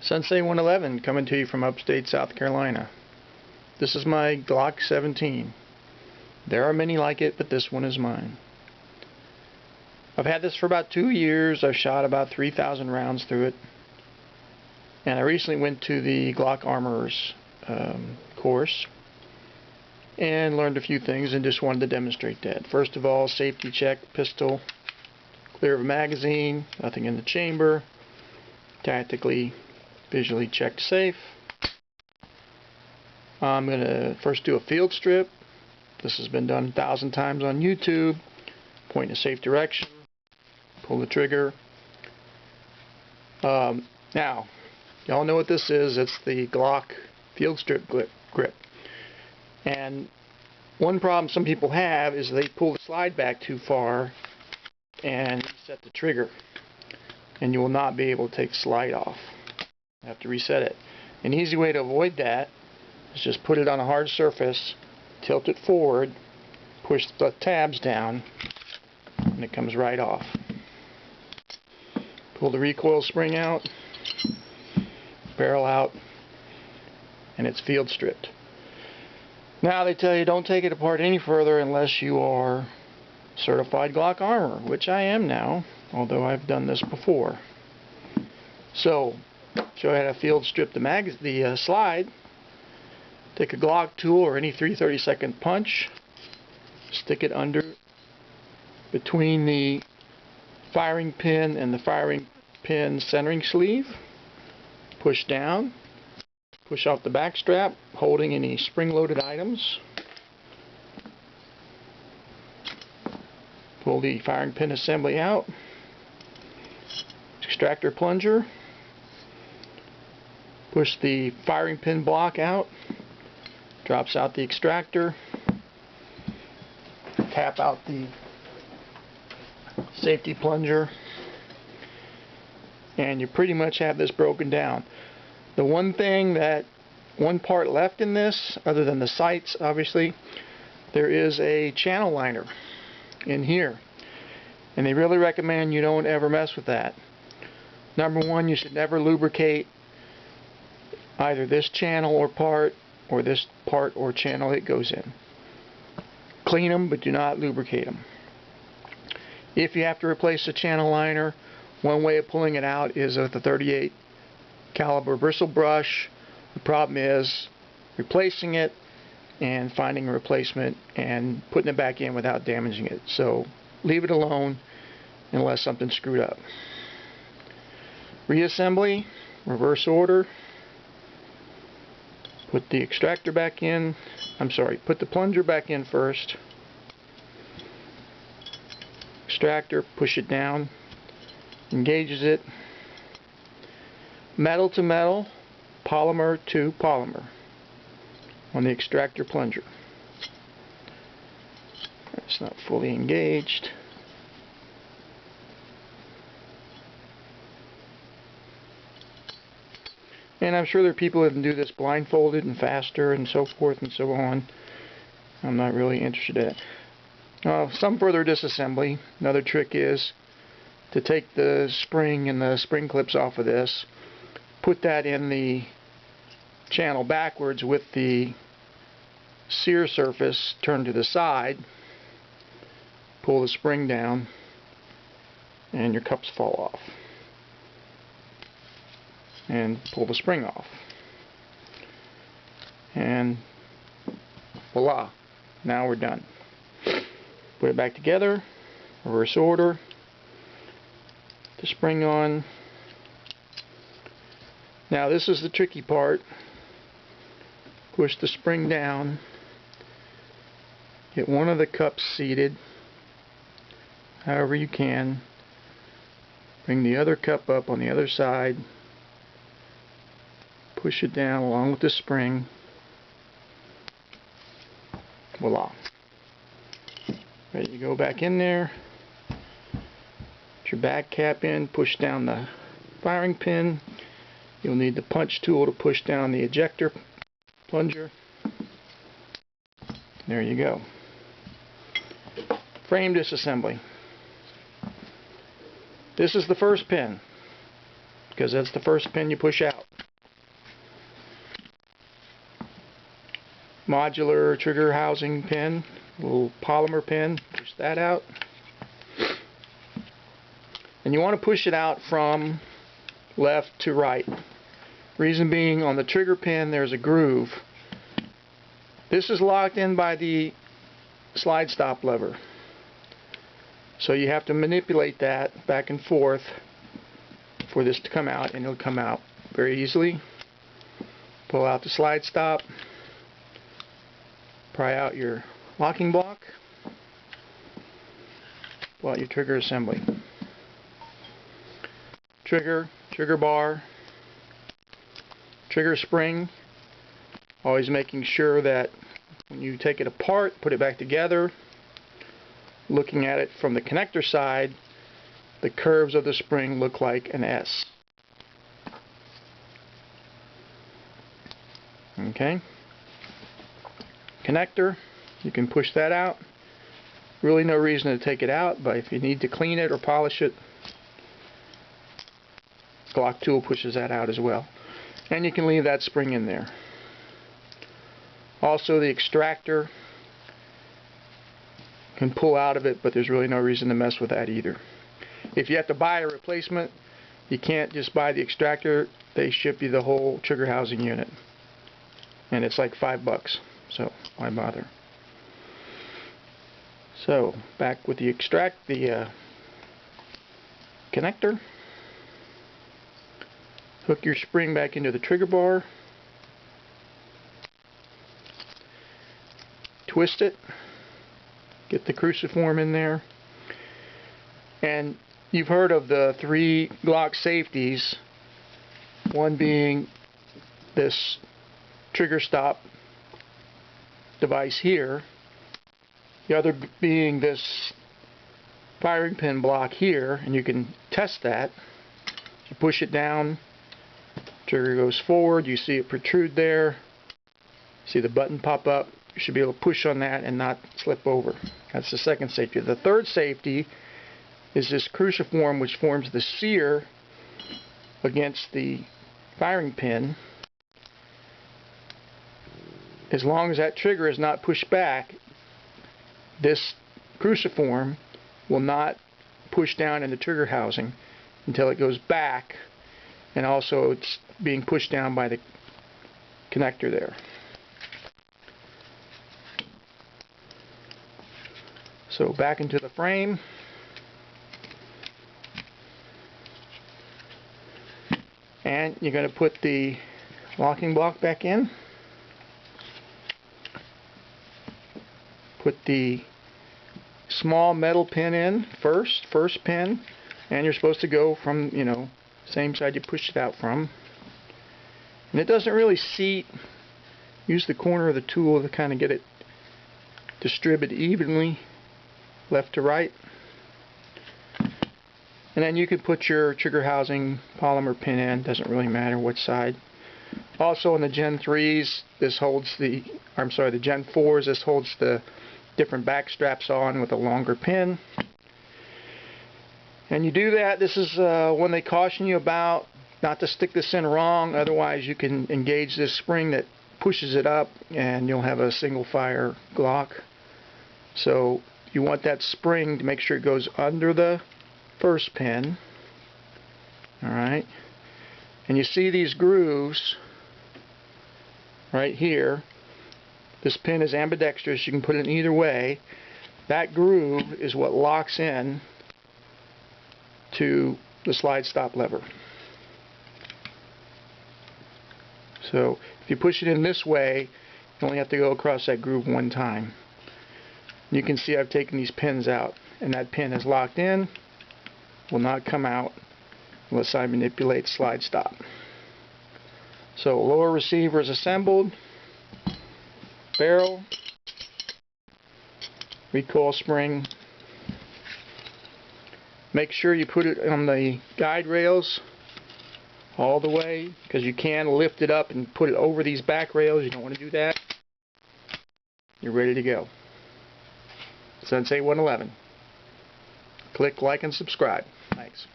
Sensei 111 coming to you from upstate South Carolina. This is my Glock 17. There are many like it, but this one is mine. I've had this for about 2 years. I've shot about 3,000 rounds through it. And I recently went to the Glock Armorer's course and learned a few things and just wanted to demonstrate that. First of all, safety check, pistol, clear of a magazine, nothing in the chamber, tactically, visually checked safe. I'm going to first do a field strip. This has been done 1,000 times on YouTube. Point in a safe direction, pull the trigger. Now, y'all know what this is. It's the Glock field strip grip. And one problem some people have is they pull the slide back too far and reset the trigger, and you will not be able to take the slide off. You have to reset it. An easy way to avoid that is just put it on a hard surface, tilt it forward, push the tabs down, and it comes right off. Pull the recoil spring out, barrel out, and it's field stripped. Now they tell you don't take it apart any further unless you are certified Glock armor, which I am now, although I've done this before. So, show you how to field strip the slide. Take a Glock tool or any 3/32 punch, stick it under between the firing pin and the firing pin centering sleeve, push down, push off the back strap, holding any spring-loaded items, pull the firing pin assembly out, extractor plunger, push the firing pin block out, drops out the extractor, tap out the safety plunger, and you pretty much have this broken down. The one part left in this, other than the sights obviously, there is a channel liner in here, and they really recommend you don't ever mess with that. Number one, you should never lubricate either this channel or part, or this part or channel it goes in. Clean them, but do not lubricate them. If you have to replace the channel liner, one way of pulling it out is with a 38 caliber bristle brush. The problem is replacing it and finding a replacement and putting it back in without damaging it. So leave it alone unless something's screwed up. Reassembly, reverse order. Put the extractor back in. Put the plunger back in first. Extractor, push it down, engages it. Metal to metal, polymer to polymer on the extractor plunger. It's not fully engaged. And I'm sure there are people that can do this blindfolded and faster and so forth and so on. I'm not really interested in it. Some further disassembly. Another trick is to take the spring and the spring clips off of this, put that in the channel backwards with the sear surface turned to the side, pull the spring down, and your cups fall off. And pull the spring off. And voila, now we're done. Put it back together, reverse order, put the spring on. Now this is the tricky part. Push the spring down, get one of the cups seated however you can, bring the other cup up on the other side, push it down along with the spring. Voila. Ready to go back in there. Put your back cap in, push down the firing pin. You'll need the punch tool to push down the ejector plunger. There you go. Frame disassembly. This is the first pin. because that's the first pin you push out. Modular trigger housing pin, little polymer pin, push that out. And you want to push it out from left to right. Reason being, on the trigger pin there's a groove. This is locked in by the slide stop lever. So you have to manipulate that back and forth for this to come out, and it'll come out very easily. Pull out the slide stop, pry out your locking block, pull out your trigger assembly. Trigger bar, trigger spring, always making sure that when you take it apart, put it back together, looking at it from the connector side, the curves of the spring look like an S. Okay. Connector, you can push that out. Really no reason to take it out, but if you need to clean it or polish it, Glock tool pushes that out as well. And you can leave that spring in there. Also, the extractor can pull out of it, but there's really no reason to mess with that either. If you have to buy a replacement, you can't just buy the extractor. They ship you the whole trigger housing unit, and it's like $5, so why bother? So back with the connector. Hook your spring back into the trigger bar. Twist it. Get the cruciform in there. And you've heard of the 3 Glock safeties. One being this trigger stop device here. The other being this firing pin block here. And you can test that. You push it down. Trigger goes forward, you see it protrude there, see the button pop up, you should be able to push on that and not slip over. That's the second safety. The third safety is this cruciform, which forms the sear against the firing pin. As long as that trigger is not pushed back, this cruciform will not push down in the trigger housing until it goes back, and also it's being pushed down by the connector there. So back into the frame. And you're going to put the locking block back in. Put the small metal pin in first pin, and you're supposed to go from, same side you pushed it out from. And it doesn't really seat. Use the corner of the tool to kind of get it distributed evenly, left to right. And then you can put your trigger housing polymer pin in. Doesn't really matter which side. Also in the Gen 3s, this holds the Gen 4s, this holds the different back straps on with a longer pin. And you do that, this is when they caution you about not to stick this in wrong, otherwise you can engage this spring that pushes it up and you'll have a single fire Glock. So you want that spring to make sure it goes under the first pin. Alright. And you see these grooves right here. This pin is ambidextrous, you can put it in either way. That groove is what locks in to the slide stop lever. So if you push it in this way, you only have to go across that groove one time. You can see I've taken these pins out, and that pin is locked in, will not come out unless I manipulate slide stop. So lower receiver is assembled, barrel, recoil spring. Make sure you put it on the guide rails all the way, because you can lift it up and put it over these back rails. You don't want to do that. You're ready to go. Sensei 111. Click like and subscribe. Thanks.